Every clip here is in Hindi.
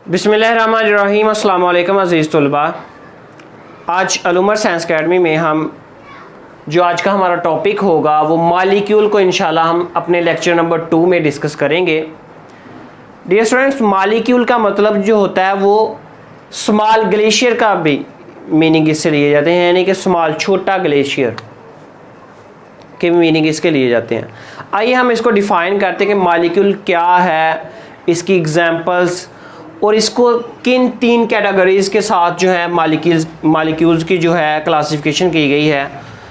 बिस्मिल्लाहिर्रहमानिर्रहीम। अस्सलाम वालेकुम अज़ीज़ तलबा। आज अलउमर साइंस अकेडमी में हम जो आज का हमारा टॉपिक होगा वो मालिक्यूल को इंशाल्लाह हम अपने लेक्चर नंबर 2 में डिस्कस करेंगे। डियर स्टूडेंट्स, मालिक्यूल का मतलब जो होता है वो स्मॉल ग्लेशियर का भी मीनिंग इससे लिए जाते हैं, यानी कि स्मॉल छोटा ग्लेशियर के मीनिंग इसके लिए जाते हैं। आइए हम इसको डिफ़ाइन करते हैं कि मालिक्यूल क्या है, इसकी एग्जांपल्स और इसको किन 3 कैटेगरीज़ के साथ जो है मालिक्यूल्स की जो है क्लासिफिकेशन की गई है।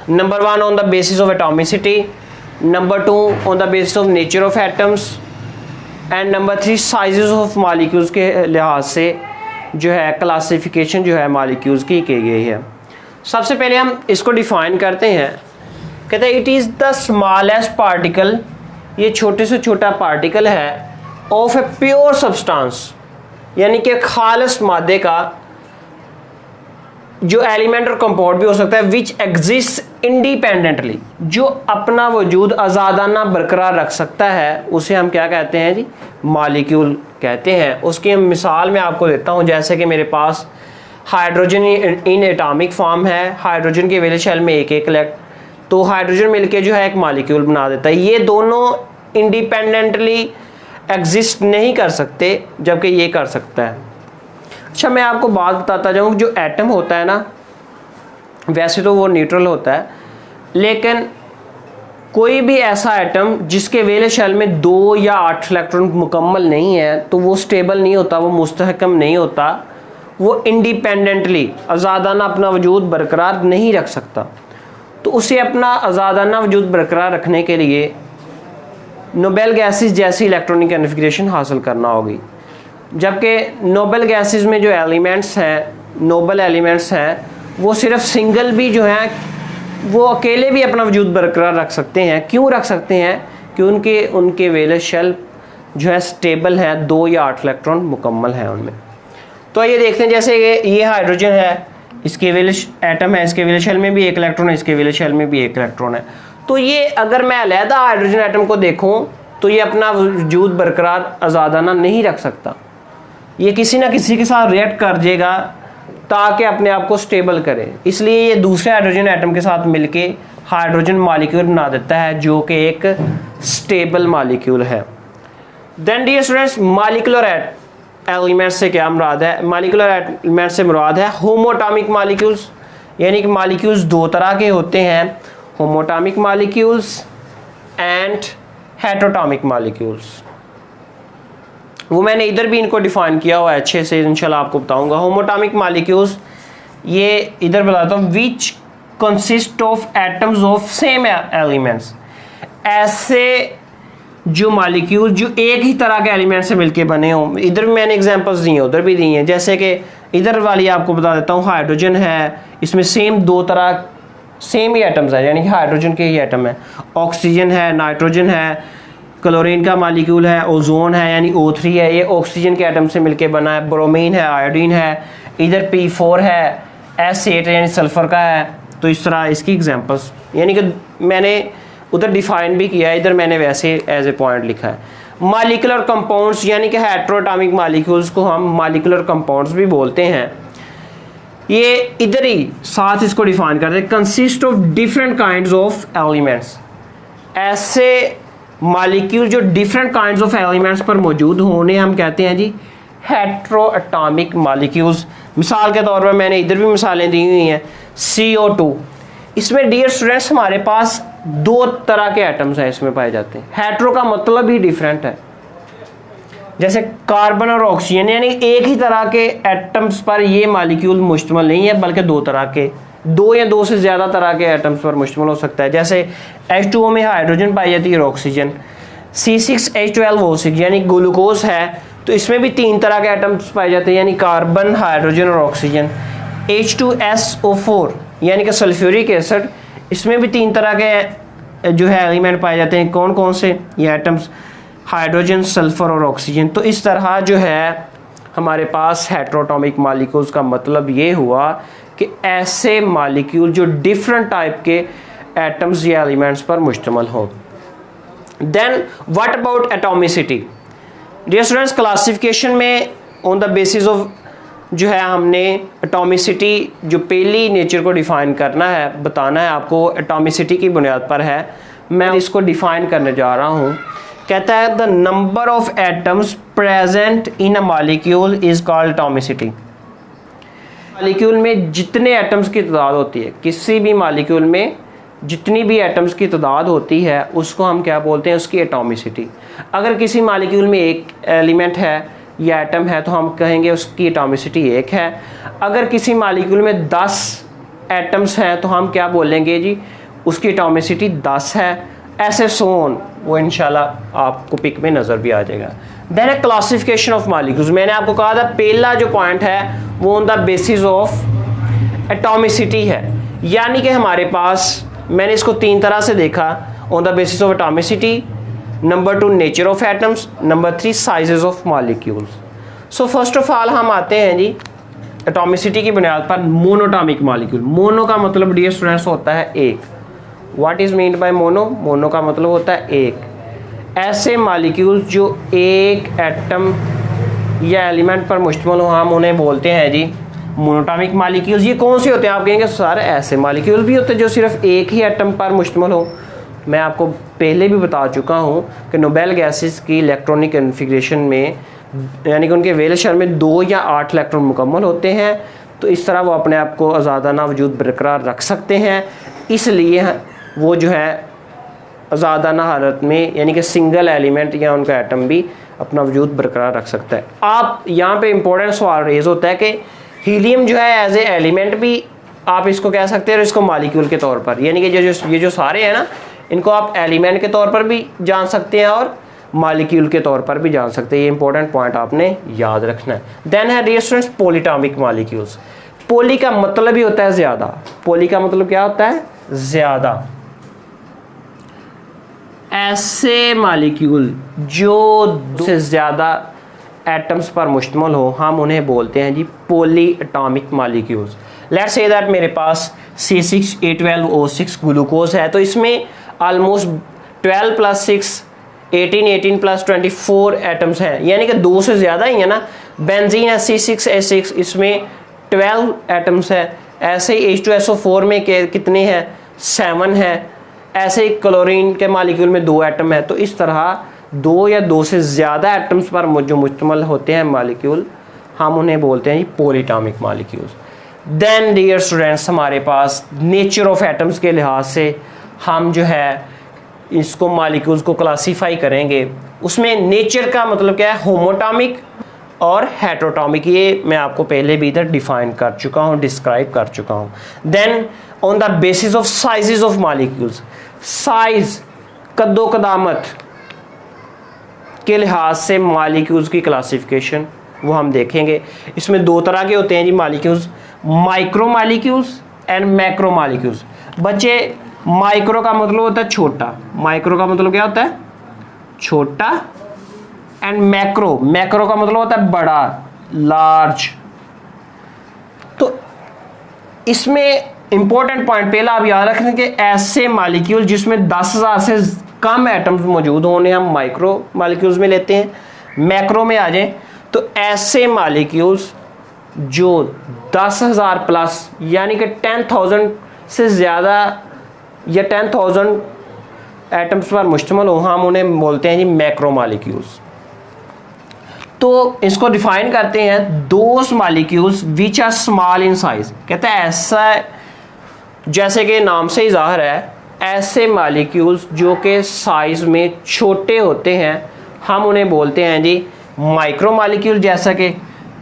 Number 1 on the basis of atomicity, number 2 on the basis of nature of atoms and number 3 sizes of molecules के लिहाज से जो है क्लासिफिकेशन जो है मालिक्यूल्स की गई है। सबसे पहले हम इसको डिफ़ाइन करते हैं। कहते हैं it is the smallest particle, ये छोटे से छोटा पार्टिकल है, ऑफ ए प्योर सब्सटेंस, यानी कि खालिस मादे का जो एलिमेंट और कंपाउंड भी हो सकता है, विच एग्जिस्ट इंडिपेंडेंटली, जो अपना वजूद आज़ादाना बरकरार रख सकता है, उसे हम क्या कहते हैं जी, मालिक्यूल कहते हैं। उसकी मिसाल मैं आपको देता हूँ। जैसे कि मेरे पास हाइड्रोजन इन एटॉमिक फॉर्म है, हाइड्रोजन के वेले शेल में एक इलेक्ट्रॉन, तो हाइड्रोजन मिलके जो है एक मालिक्यूल बना देता है। ये दोनों इंडिपेंडेंटली एग्जिस्ट नहीं कर सकते, जबकि ये कर सकता है। अच्छा, मैं आपको बात बताता जाऊँ, जो एटम होता है ना, वैसे तो वो न्यूट्रल होता है, लेकिन कोई भी ऐसा एटम जिसके वेले शेल में 2 या 8 इलेक्ट्रॉन मुकम्मल नहीं है, तो वो स्टेबल नहीं होता, वो मुस्तहकम नहीं होता, वो इंडिपेंडेंटली आज़ादाना अपना वजूद बरकरार नहीं रख सकता। तो उसे अपना आज़ादाना वजूद बरकरार रखने के लिए नोबेल गैसेस जैसी इलेक्ट्रॉनिक कॉन्फ़िगरेशन हासिल करना होगी। जबकि नोबेल गैसेस में जो एलिमेंट्स हैं, नोबल एलिमेंट्स हैं, वो सिर्फ सिंगल भी जो हैं वो अकेले भी अपना वजूद बरकरार रख सकते हैं। क्यों रख सकते हैं? कि उनके वेले शेल जो है स्टेबल है, 2 या 8 इलेक्ट्रॉन मुकम्मल हैं उनमें। तो ये देखते हैं, जैसे ये हाइड्रोजन है, इसके वेले एटम है, इसके वेले शेल में भी 1 इलेक्ट्रॉन है, इसके वेले शेल में भी 1 इलेक्ट्रॉन है। तो ये अगर मैं अलहदा हाइड्रोजन एटम को देखूं तो ये अपना वजूद बरकरार आज़ादाना नहीं रख सकता, ये किसी ना किसी के साथ रिएक्ट कर जाएगा ताकि अपने आप को स्टेबल करे। इसलिए ये दूसरे हाइड्रोजन एटम के साथ मिलके हाइड्रोजन मॉलिक्यूल बना देता है, जो कि एक स्टेबल मॉलिक्यूल है। Then dear students, molecular element से क्या मुराद है? मॉलिक्यूलर एलिमेंट से मुराद है होमोटॉमिक मॉलिक्यूल्स, यानी कि मॉलिक्यूल्स 2 तरह के होते हैं, होमोटॉमिक मॉलिक्यूल्स एंड हेटेरोटॉमिक मॉलिक्यूल्स। वो मैंने इधर भी इनको डिफाइन किया हुआ है अच्छे से, इंशाल्लाह आपको बताऊंगा। होमोटॉमिक मॉलिक्यूल्स, ये इधर बताता हूँ, which consist of atoms of same elements, ऐसे जो मॉलिक्यूल जो एक ही तरह के एलिमेंट से मिलके बने हों। इधर भी मैंने एग्जांपल्स दी हैं, उधर भी दी हैं। जैसे कि इधर वाली आपको बता देता हूँ, हाइड्रोजन है, इसमें सेम ही एटम्स है, यानी कि हाइड्रोजन के ही एटम है। ऑक्सीजन है, नाइट्रोजन है, क्लोरीन का मॉलिक्यूल है, ओजोन है यानी O3 है, ये ऑक्सीजन के एटम से मिलके बना है। ब्रोमीन है, आयोडीन है, इधर P4 है, S8 यानी सल्फर का है। तो इस तरह इसकी एग्जांपल्स, यानी कि मैंने उधर डिफाइन भी किया है, इधर मैंने वैसे एज ए पॉइंट लिखा है। मॉलिक्यूलर कंपाउंड्स, यानी कि हेटेरोटॉमिक मॉलिक्यूल्स को हम मॉलिक्यूलर कंपाउंड्स भी बोलते हैं। ये इधर ही साथ इसको डिफाइन करते हैं, consist of different kinds of elements, ऐसे मॉलिक्यूल जो डिफरेंट काइंड्स ऑफ एलिमेंट्स पर मौजूद होने हम कहते हैं जी हेटेरोटॉमिक मॉलिक्यूल्स। मिसाल के तौर पर मैंने इधर भी मिसालें दी हुई हैं। CO2, इसमें डियर स्टूडेंट्स हमारे पास 2 तरह के एटम्स हैं, इसमें पाए जाते हैं। हेटेरो का मतलब ही डिफरेंट है, जैसे कार्बन और ऑक्सीजन, यानी एक ही तरह के एटम्स पर ये मॉलिक्यूल मुश्तमिल नहीं है, बल्कि 2 तरह के, 2 या 2 से ज़्यादा तरह के एटम्स पर मुश्तमिल हो सकता है। जैसे H2O में हाइड्रोजन पाई जाती है और ऑक्सीजन, C6H12O6 यानी ग्लूकोज है, तो इसमें भी 3 तरह के एटम्स पाए जाते हैं, यानी कार्बन, हाइड्रोजन और ऑक्सीजन। H2SO4 यानी कि सल्फ्यूरिक एसिड, इसमें भी 3 तरह के जो है एलिमेंट पाए जाते हैं। कौन कौन से ये एटम्स? हाइड्रोजन, सल्फर और ऑक्सीजन। तो इस तरह जो है हमारे पास हेटेरोटॉमिक मॉलिक्यूल्स का मतलब ये हुआ कि ऐसे मॉलिक्यूल जो डिफरेंट टाइप के एटम्स या एलिमेंट्स पर मुश्तमिल हो। Then what about atomicity? Dear students, classification में ऑन द बेसिस ऑफ जो है हमने एटॉमिसिटी जो पहली नेचर को डिफ़ाइन करना है, बताना है आपको, एटॉमिसिटी की बुनियाद पर है। मैं इसको डिफ़ाइन करने जा रहा हूँ। कहता है the number of atoms present in a molecule is called atomicity. Molecule में जितने एटम्स की तादाद होती है, किसी भी मॉलिक्यूल में जितनी भी एटम्स की तादाद होती है उसको हम क्या बोलते हैं, उसकी एटॉमिसिटी। अगर किसी मॉलिक्यूल में एक एलिमेंट है या एटम है तो हम कहेंगे उसकी एटॉमिसिटी 1 है। अगर किसी मॉलिक्यूल में 10 एटम्स हैं तो हम क्या बोलेंगे जी, उसकी एटॉमिसिटी 10 है। ऐसे सोन, वो इंशाल्लाह आपको पिक में नज़र भी आ जाएगा। देन है क्लासिफिकेशन ऑफ मॉलिक्यूल्स। मैंने आपको कहा था पहला जो पॉइंट है वो on the basis of atomicity है, यानी कि हमारे पास, मैंने इसको 3 तरह से देखा, on the basis of atomicity, number 2 nature of atoms, number 3 sizes of molecules. So first of all हम आते हैं जी एटॉमिसिटी की बुनियाद पर मोनोटॉमिक मॉलिक्यूल। मोनो का मतलब डियर स्टूडेंट्स होता है एक। What is mean by mono? Mono का मतलब होता है एक। ऐसे मॉलिक्यूल्स जो एक एटम या एलिमेंट पर मुश्तमिल हो हम उन्हें बोलते हैं जी मोनोटॉमिक मॉलिक्यूल्स। ये कौन से होते हैं? आप कहेंगे सर ऐसे मॉलिक्यूल भी होते हैं जो सिर्फ एक ही एटम पर मुश्तमिल हो। मैं आपको पहले भी बता चुका हूँ कि नोबेल गैसेस की इलेक्ट्रॉनिक कन्फिग्रेशन में, यानी कि उनके वेल शेल में 2 या 8 इलेक्ट्रॉन मुकम्मल होते हैं, तो इस तरह वो अपने आप को आज़ादाना वजूद बरकरार रख सकते हैं। इसलिए वो जो है आज़ादाना हालत में, यानी कि सिंगल एलिमेंट या उनका एटम भी अपना वजूद बरकरार रख सकता है। आप यहाँ पे इंपॉर्टेंट सवाल रेज होता है कि हीलियम जो है एज ए एलिमेंट भी आप इसको कह सकते हैं और इसको मॉलिक्यूल के तौर पर, यानी कि ये जो सारे हैं ना, इनको आप एलिमेंट के तौर पर भी जान सकते हैं और मॉलिक्यूल के तौर पर भी जान सकते हैं। ये इंपॉर्टेंट पॉइंट आपने याद रखना है। देन है dear students polyatomic molecules. Poly का मतलब ही होता है ज़्यादा। पॉली का मतलब क्या होता है? ज़्यादा। ऐसे मॉलिक्यूल जो 2 से ज़्यादा एटम्स पर मुश्तमिल हो हम उन्हें बोलते हैं जी poly atomic molecules. Let's say that मेरे पास C6H12O6 ग्लूकोज है, तो इसमें ऑलमोस्ट 12 + 6 18 18 + 24 एटम्स हैं, यानी कि 2 से ज़्यादा ही है ना। बेंजीन है C6H6, इसमें 12 एटम्स है। ऐसे ही H2SO4 में कितने हैं? 7 है। ऐसे ही क्लोरीन के मॉलिक्यूल में 2 एटम है। तो इस तरह 2 या 2 से ज़्यादा एटम्स पर जो मुश्तमिल होते हैं मॉलिक्यूल, हम उन्हें बोलते हैं polyatomic molecules. Then dear students हमारे पास नेचर ऑफ एटम्स के लिहाज से हम जो है इसको मॉलिक्यूल्स को क्लासीफाई करेंगे। उसमें नेचर का मतलब क्या है? होमोटॉमिक और हेटेरोटॉमिक। ये मैं आपको पहले भी इधर डिफाइन कर चुका हूँ, डिस्क्राइब कर चुका हूँ। Then on the basis of sizes of molecules, size कद्दो कदामत के लिहाज से मॉलिक्यूल्स की क्लासिफिकेशन वो हम देखेंगे। इसमें 2 तरह के होते हैं जी molecules, micro molecules and macro molecules. बच्चे माइक्रो का मतलब होता है छोटा, माइक्रो का मतलब क्या होता है? छोटा। एंड मैक्रो, मैक्रो का मतलब होता है बड़ा, लार्ज। तो इसमें इंपॉर्टेंट पॉइंट पहला आप याद रखें कि ऐसे मॉलिक्यूल जिसमें 10,000 से कम एटम्स मौजूद होने हम माइक्रो मॉलिक्यूल्स में लेते हैं। मैक्रो में आ जाएं तो ऐसे मॉलिक्यूल्स जो 10,000 प्लस, यानी कि 10,000 से ज़्यादा या 10,000 एटम्स पर मुश्तमिल हो, हम उन्हें बोलते हैं जी मैक्रो मॉलिक्यूल्स। तो इसको डिफाइन करते हैं, those molecules which are small in size. कहता है ऐसा, जैसे कि नाम से ही ज़ाहिर है, ऐसे मॉलिक्यूल्स जो कि साइज में छोटे होते हैं हम उन्हें बोलते हैं जी माइक्रो मॉलिक्यूल। जैसा कि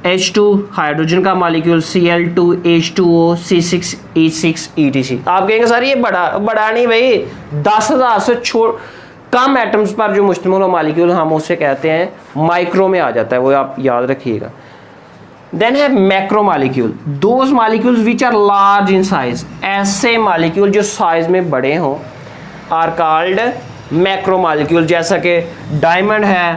H2 हाइड्रोजन का molecule, Cl2 H2O C6H6 ETC। आप कहेंगे सर ये बड़ा नहीं भाई, 10,000 से कम एटम्स पर जो मुश्तमिल हो मॉलिक्यूल हम उसे कहते हैं माइक्रो में आ जाता है, वो आप याद रखिएगा। देन है macro molecule, those molecules which are large in size. ऐसे मॉलिक्यूल जो साइज में बड़े हों आर कॉल्ड मैक्रो मॉलिक्यूल। जैसा कि डायमंड है,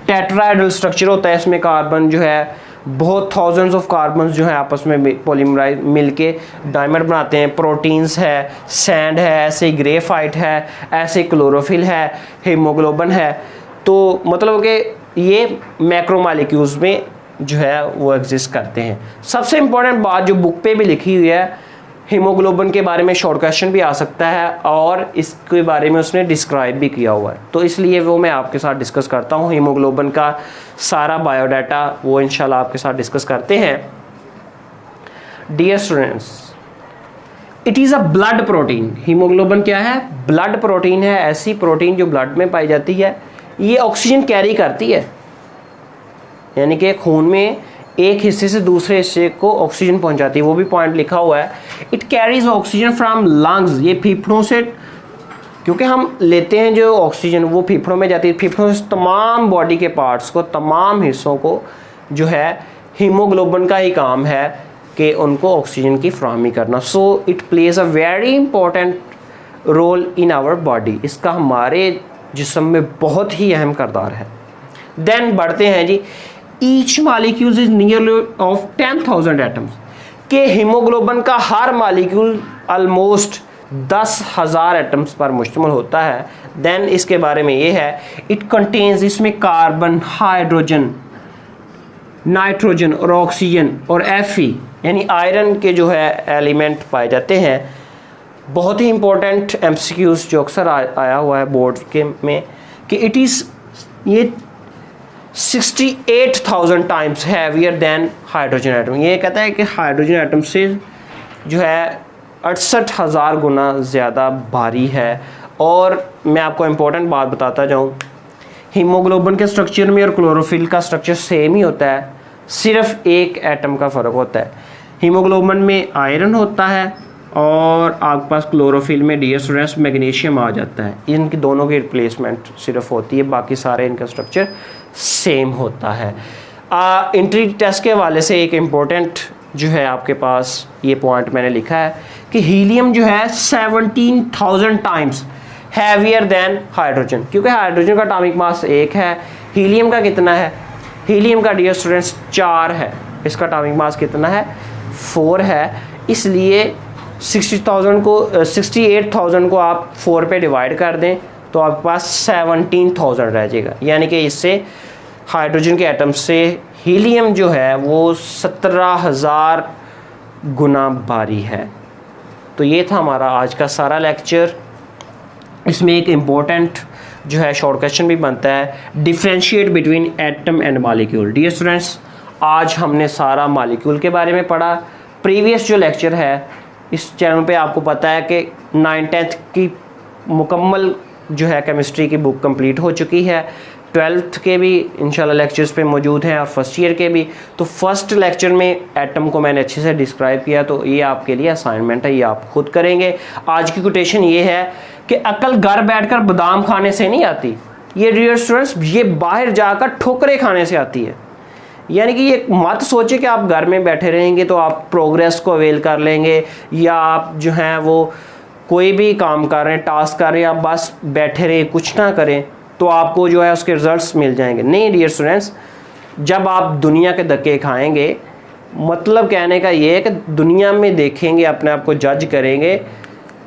टेट्राहेड्रल स्ट्रक्चर होता है, इसमें कार्बन जो है बहुत थाउजेंड्स ऑफ कार्बन जो है आपस में पॉलीमराइज मिलके डायमंड बनाते हैं। प्रोटीन्स है, सैंड है, ऐसे ग्रेफाइट है, ऐसे क्लोरोफिल है, हीमोग्लोबिन है। तो मतलब कि ये मैक्रो मॉलिक्यूल्स में जो है वो एग्जिस्ट करते हैं। सबसे इम्पोर्टेंट बात जो बुक पे भी लिखी हुई है, हीमोग्लोबिन के बारे में शॉर्ट क्वेश्चन भी आ सकता है और इसके बारे में उसने डिस्क्राइब भी किया हुआ है, तो इसलिए वो मैं आपके साथ डिस्कस करता हूँ। हीमोग्लोबिन का सारा बायोडाटा वो इंशाल्लाह आपके साथ डिस्कस करते हैं। Dear students, it is a blood protein. Hemoglobin क्या है? ब्लड प्रोटीन है, ऐसी प्रोटीन जो ब्लड में पाई जाती है। ये ऑक्सीजन कैरी करती है, यानी कि खून में एक हिस्से से दूसरे हिस्से को ऑक्सीजन पहुंचाती है, वो भी पॉइंट लिखा हुआ है। It carries oxygen from lungs, ये फेफड़ों से, क्योंकि हम लेते हैं जो ऑक्सीजन वो फेफड़ों में जाती है, फेफड़ों से तमाम बॉडी के पार्ट्स को, तमाम हिस्सों को जो है हीमोग्लोबिन का ही काम है कि उनको ऑक्सीजन की फ्राहमी करना। So it plays a very important role in our body, इसका हमारे जिस्म में बहुत ही अहम किरदार है। देन बढ़ते हैं जी, each molecule is nearly of 10,000 atoms, के हीमोग्लोबिन का हर मालिक्यूल ऑलमोस्ट 10,000 एटम्स पर मुश्तमिल होता है। देन इसके बारे में ये है, इट कंटेन्स, इसमें कार्बन, हाइड्रोजन, नाइट्रोजन और ऑक्सीजन और Fe यानी आयरन के जो है एलिमेंट पाए जाते हैं। बहुत ही इंपॉर्टेंट MCQs जो अक्सर आया हुआ है बोर्ड के में कि इट इज़ ये 68,000 times heavier than hydrogen atom. ये कहता है कि हाइड्रोजन एटम से जो है 68,000 गुना ज़्यादा भारी है। और मैं आपको इम्पोर्टेंट बात बताता जाऊँ, हीमोग्लोबिन के स्ट्रक्चर में और क्लोरोफिल का स्ट्रक्चर सेम ही होता है, सिर्फ एक एटम का फ़र्क होता है। हीमोग्लोबिन में आयरन होता है और आपके पास क्लोरोफिल में डियर स्टूडेंट्स मैग्नीशियम आ जाता है। इनकी दोनों की रिप्लेसमेंट सिर्फ होती है, बाकी सारे इनका स्ट्रक्चर सेम होता है। एंट्री टेस्ट के हवाले से एक इम्पोर्टेंट जो है आपके पास ये पॉइंट मैंने लिखा है कि हीलियम जो है 17,000 टाइम्स हैवियर देन हाइड्रोजन, क्योंकि हाइड्रोजन का एटॉमिक मास 1 है, हीलियम का कितना है? हीलियम का डियर स्टूडेंट्स 4 है, इसका एटॉमिक मास कितना है? 4 है। इसलिए 68,000 को आप 4 पे डिवाइड कर दें तो आपके पास 17,000 रह जाएगा, यानी कि इससे हाइड्रोजन के एटम से हीलियम जो है वो 17,000 गुना भारी है। तो ये था हमारा आज का सारा लेक्चर। इसमें एक इम्पोर्टेंट जो है शॉर्ट क्वेश्चन भी बनता है, differentiate between atom and molecule. Dear students, आज हमने सारा मॉलिक्यूल के बारे में पढ़ा। प्रीवियस जो लेक्चर है इस चैनल पे आपको पता है कि 9th-10th की मुकम्मल जो है केमिस्ट्री की बुक कंप्लीट हो चुकी है, 12th के भी इंशाल्लाह लेक्चर्स पे मौजूद हैं और फर्स्ट ईयर के भी। तो फर्स्ट लेक्चर में एटम को मैंने अच्छे से डिस्क्राइब किया, तो ये आपके लिए असाइनमेंट है, ये आप खुद करेंगे। आज की कोटेशन ये है कि अकल घर बैठकर बादाम खाने से नहीं आती, ये डियर स्टूडेंट्स ये बाहर जाकर ठोकरें खाने से आती है। यानी कि ये मत सोचे कि आप घर में बैठे रहेंगे तो आप प्रोग्रेस को अवेल कर लेंगे, या आप जो हैं वो कोई भी काम कर रहे हैं, टास्क कर रहे हैं, आप बस बैठे रहे कुछ ना करें तो आपको जो है उसके रिजल्ट्स मिल जाएंगे। नहीं डियर स्टूडेंट्स, जब आप दुनिया के धक्के खाएंगे, मतलब कहने का ये है कि दुनिया में देखेंगे, अपने आप को जज करेंगे,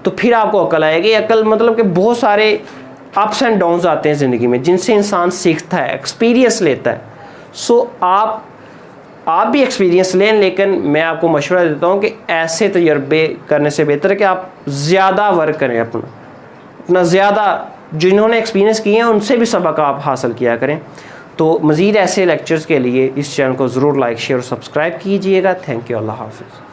तो फिर आपको अकल आएगी। अकल मतलब कि बहुत सारे अप्स एंड डाउन्स आते हैं ज़िंदगी में जिनसे इंसान सीखता है, एक्सपीरियंस लेता है। सो आप भी एक्सपीरियंस लें, लेकिन मैं आपको मशवरा देता हूँ कि ऐसे तजर्बे करने से बेहतर है कि आप ज़्यादा वर्क करें, अपना ज़्यादा, जिन्होंने एक्सपीरियंस किए हैं उनसे भी सबक आप हासिल किया करें। तो मज़ीद ऐसे लेक्चर्स के लिए इस चैनल को ज़रूर लाइक, शेयर और सब्सक्राइब कीजिएगा। थैंक यू, अल्लाह हाफ़िज़।